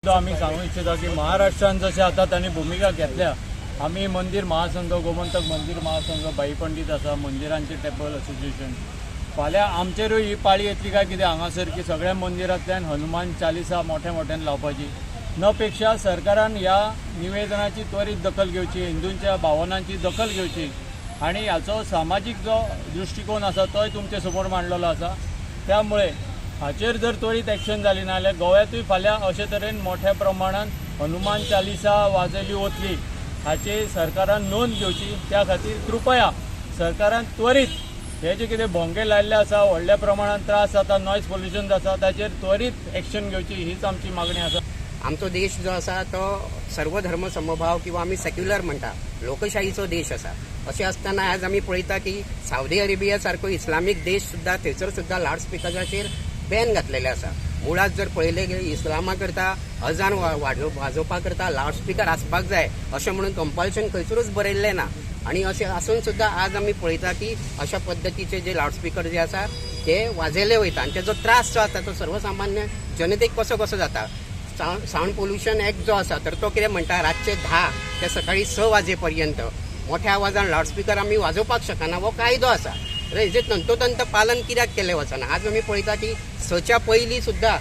आम्ही सांगू इच्छितो की महाराष्ट्रान जसे आता त्यांनी भूमिका घेतल्या, आम्ही मंदिर महासंघ, गोमंतक मंदिर महासंघ, बाई पंडित आसा, मंदिरांचे टेम्पल असोसिएशन, फाल्यां आमचेरूय ही पाळी येतली काय कितें हांगासर की सगळ्या मंदिरांतल्यान हनुमान चालिसा मोठ्यान लावपाची न पेक्षा सरकारान ह्या निवेदनाची त्वरित दखल घेवची, हिंदूंच्या भावनांची दखल घेवची आणि हाचो सामाजीक जो दृष्टिकोन आसा तोय तुमचे समोर मांडलेलो आसा। त्यामुळे हाचेर जर त्वरित एक्शन जाली ना जाल्यार गोव्यातूय फाल्यां अशे तरेन मोठ्या प्रमाणात हनुमान चालिसा वाजयली वतली हाची सरकारान नोंद घेवची। त्या खातीर कृपया सरकारान त्वरित हे जे कितें भोंगे लायल्ले आसा, व्हडल्या प्रमाणात त्रास जाता, नॉयज पोल्युशन जाता, ताचेर त्वरित एक्शन घेवची हीच आमची मागणी आसा। आमचो देश जो आसा तो सर्व धर्म समभाव किंवा आमी सेक्युलर म्हणटा लोकशाहीचो देश आसा। अशें आसतना आज आमी पळयता की सावदी अरेबिया सारको इस्लामीक देश सुद्धा थंयसर सुद्धा लावडस्पिकराचेर बॅन घातलेले आसा। मुळात जर पळयलें की इस्लामा करता अजान वाजोवपा करता लावडस्पीकर आसपाक जाय अशें म्हणून कंपल्शन खंयसरूच बरयल्लें ना। आणि अशें आसून सुद्धा आज आमी पळयता की अशा पद्दतीचे जे लावडस्पीकर जे आसा ते वाजयले वयता आणि तेजो त्रास जो आसा तो सर्वसामान्य जनतेक कसो जाता। साऊंड पोल्युशन एक्ट जो आसा तर तो कितें म्हणटा रातचे 10 ते सकाळी 6 वाजेपर्यंत मोठ्या आवाजान लावडस्पीकर आमी वाजोवपाक शकना, हो कायदो आसा। हेजे तंतोतंत पालन कित्याक केलें वचना। आज आमी पळयता की 6च्या पयलीं सुद्धा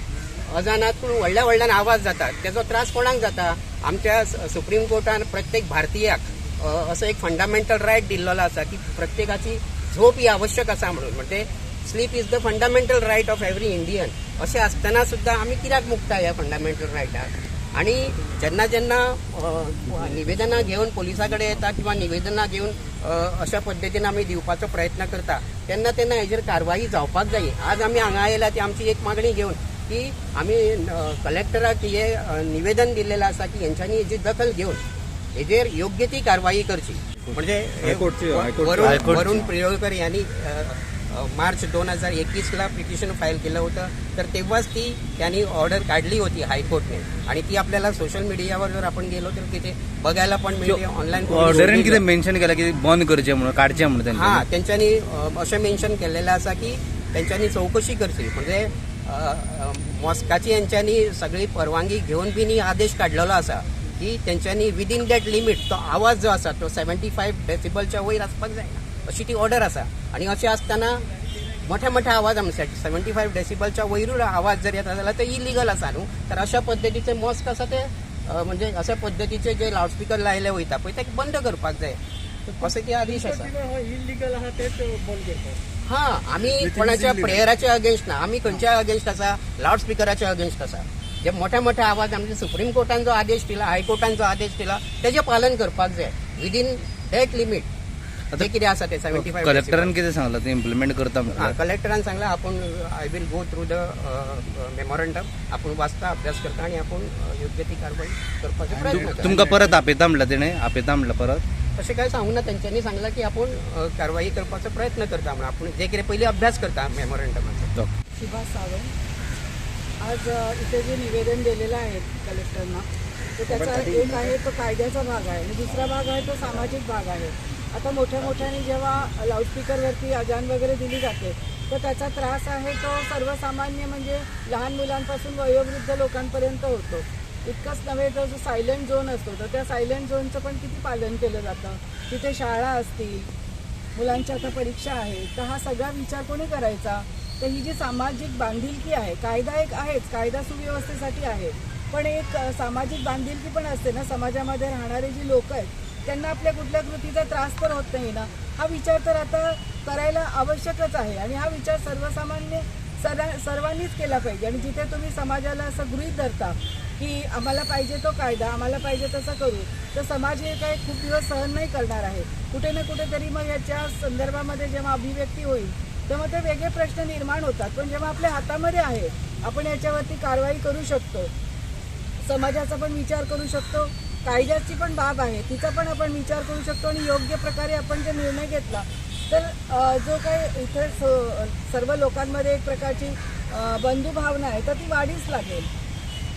अजानातून व्हडल्यान आवाज जाता, तेजो त्रास कोणाक जाता? आमच्या सुप्रीम कोर्टान प्रत्येक भारतीयाक असो एक फंडामेंटल रायट दिल्लो आसा की प्रत्येकाची झोप ही आवश्यक आसा म्हणून, म्हणजे sleep is the fundamental right of every Indian. अशें आसतना सुद्धा आमी कित्याक मुकता ह्या फंडामेंटल रायटाक? आणि जेन्ना निवेदनां घेवन पोलिसा कडेन येता किंवा निवेदनां घेवन अशा पद्दतीन आमी दिवपाचो प्रयत्न करता तेन्ना हेजेर कारवाई जावपाक जाय। आज आमी हांगा आयल्या ती आमची एक मागणी घेवन की आमी कलेक्टराक हे निवेदन दिल्लेलें आसा की हेंच्यांनी हेजी दखल घेवन हेजेर योग्य ती कारवाई करची। म्हणजे वरुण पिळवळकर यांनी मार्च 2021ला पिटिशन फाईल केलं होतं, तर तेव्हाच त्यांनी ऑर्डर काढली होती हायकोर्टने आणि ती आपल्याला सोशल मीडियावर जर आपण गेलो तर तिथे बघायला पण मिळते। ऑनलाईन ऑर्डरने किती मेन्शन केलं की बंद करचे म्हणून, काढचे म्हणून? हां, त्यांच्यानी अशें मेन्शन केलेलं आसा की त्यांच्यानी चौकशी करची, म्हणजे मॉस्काची यांच्यानी सगळी परवानगी घेऊन बी नी आदेश काढलेलो आसा की त्यांच्यानी विदिन दॅट लिमिट तो आवाज जो आसा तो 75 डेसिबलच्या वयर आसपाक जायना अशी ती ऑर्डर आसा। आणि अशें आसतना मोठ्या आवाज आमचे 75 डेसिबलच्या वयरूच आवाज जर येता जाल्यार ते इलिगल आसा न्हू। तर अशा पद्दतीचे मॉस्क आसा ते म्हणजे अशा पद्दतीचे जे लावडस्पीकर लायले वयता पळय ते बंद करपाक जाय असो ती आदेश आसा। इलिगल आहा तेच बंद करता। हां, आमी कोणाच्या प्रेयराच्या अगेन्स्ट ना, आमी खंयच्या अगेन्स्ट आसा? लावडस्पीकराच्या अगेन्स्ट आसा। जे मोठ्या आवाज आमचे सुप्रीम कोर्टान जो आदेश दिला, हायकोर्टान जो आदेश दिला तेजे पालन करपाक जाय विदिन दॅट लिमिट जे कितें आसा ते 75। कलेक्टरान कितें सांगलां ते इम्प्लिमेंट करता म्हणून? कलेक्टरान सांगला आपण I will go through the memorandum, आपण वाचता, अभ्यास करता आणि आपण योग्य ती कारवाई करपाचो प्रयत्न करता। तुमकां परत आपयता म्हणला तेणे? आपयता म्हणला परत? तशें काय सांगू ना, त्यांच्यानी सांगला की आपण कारवाई करपाचो प्रयत्न करता म्हणून। आपण जे कितें पयलीं अभ्यास करता मेमोरंडमाचो। शिवा सावंत आज इथे जे निवेदन दिलेलं आहे कलेक्टरना, तर त्याचा एक आहे तो कायद्याचा भाग आहे आणि दुसरा भाग आहे तो सामाजिक भाग आहे। आता मोठ्याने जेव्हा लाऊडस्पीकरवरती अजान वगैरे दिली जाते तर त्याचा त्रास आहे तो सर्वसामान्य म्हणजे लहान मुलांपासून वयोवृद्ध लोकांपर्यंत होतो। इतकंच नव्हे तर जो सायलेंट झोन असतो तर त्या सायलेंट झोनचं पण किती पालन केलं जातं? तिथे शाळा असतील, मुलांच्या आता परीक्षा आहे, तर हा सगळा विचार कोणी करायचा? तर ही जी सामाजिक बांधिलकी आहे, कायदा एक आहेच, कायदा सुव्यवस्थेसाठी आहे, पण एक सामाजिक बांधिलकी पण असते ना। समाजामध्ये राहणारे जी लोक आहेत त्यांना आपल्या कुठल्या कृतीचा त्रास तर होत नाही ना, हा विचार तर आता करायला आवश्यकच आहे। आणि हा विचार सर्वसामान्य सर्वांनीच केला पाहिजे। आणि जिथे तुम्ही समाजाला असं गृहीत धरता की आम्हाला पाहिजे तो कायदा, आम्हाला पाहिजे तसं करू, तर समाज हे काय खूप दिवस सहन नाही करणार आहे। कुठे ना कुठेतरी मग याच्या संदर्भामध्ये जेव्हा अभिव्यक्ती होईल तेव्हा ते वेगळे प्रश्न निर्माण होतात। पण जेव्हा आपल्या हातामध्ये आहे आपण याच्यावरती कारवाई करू शकतो, समाजाचा पण विचार करू शकतो, कायद्याची पण बाब आहे तिचा पण आपण विचार करू शकतो आणि योग्य प्रकारे आपण जर निर्णय घेतला तर जो काही इथे सर्व लोकांमध्ये एक प्रकारची बंधुभावना आहे तर ती वाढीच लागेल।